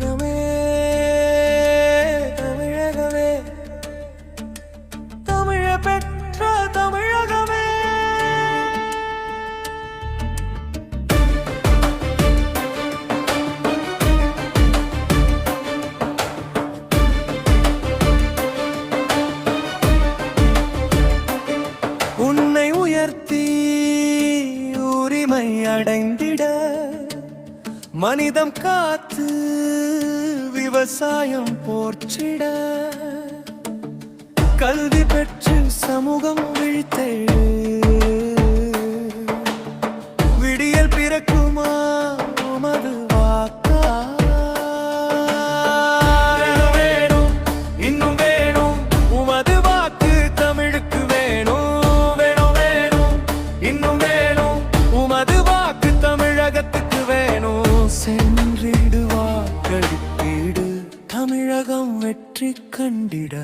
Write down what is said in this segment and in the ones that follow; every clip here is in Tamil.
தமிழகமே தமிழகமே தமிழ பெற்ற தமிழகமே. உன்னை உயர்த்தி உரிமை அடைந்திட மனிதம் காத்து விவசாயம் போற்றிட கல்வி பெற்று சமூகம் விழித்தேடு விடியல் பிறக்குமா உமது வாக்கா? வேணும் இன்னும் வேணும் உமது வாக்கு தமிழுக்கு வேணும். வேணும் வேணும் இன்னும் வேணும் உமது வாக்கு தமிழகத்துக்கு வேணும். சென்றிடு வாக்களித்திடு தமிழகம் வெற்றி கண்டிட.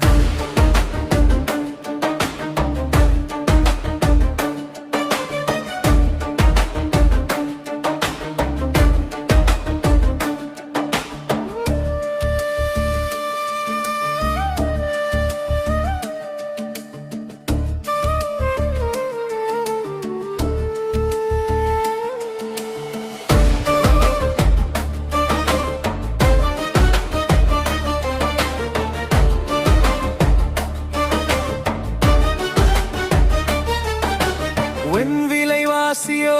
விலைவாசியோ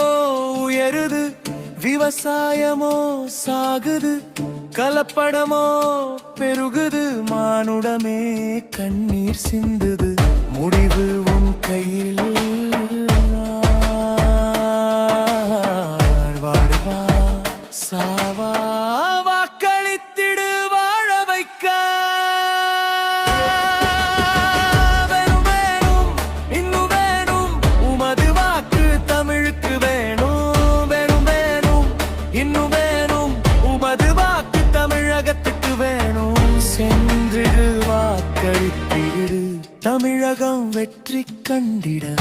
உயருது, விவசாயமோ சாகுது, கலப்படமோ பெருகுது, மானுடமே கண்ணீர் சிந்துது. முடிவு உன் கையில், வாழ்வா சாவா வாக்களித்திடு வாழ வைக்க. சென்றிடு வாக்களித்திடு தமிழகம் வெற்றி கண்டிட.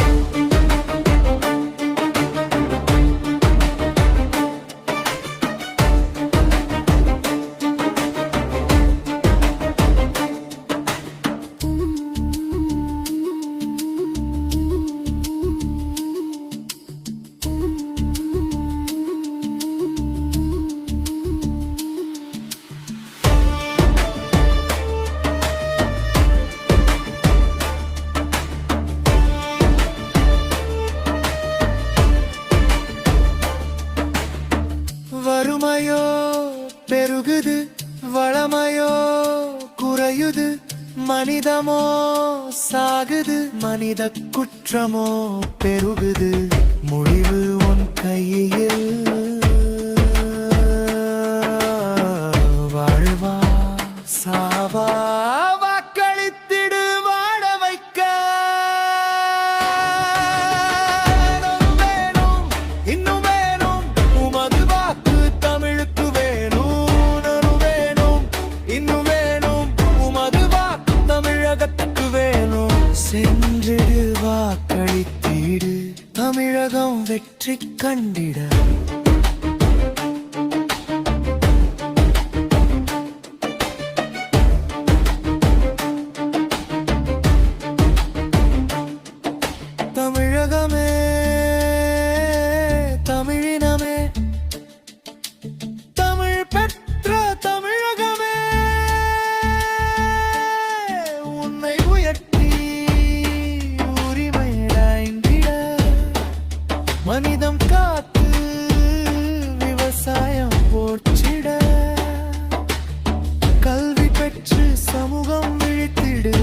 வறுமையோ பெருகுது, வளமையோ குறையுது, மனிதமோ சாகுது, மனித குற்றமோ பெருகுது. முடிவு உன் கையில், வாழ்வா சாவா வாக்களித்திடு வாழ வைக்க. சென்றிடு வாக்களித்திடு தமிழகம் வெற்றி கண்டிட. தமிழகமே தமிழினமே தமிழ் பெற்ற தமிழகமே. உன்னை உயர்த்தி மனிதம் காத்து விவசாயம் போற்றிட கல்வி பெற்று சமூகம் விழித்திடு.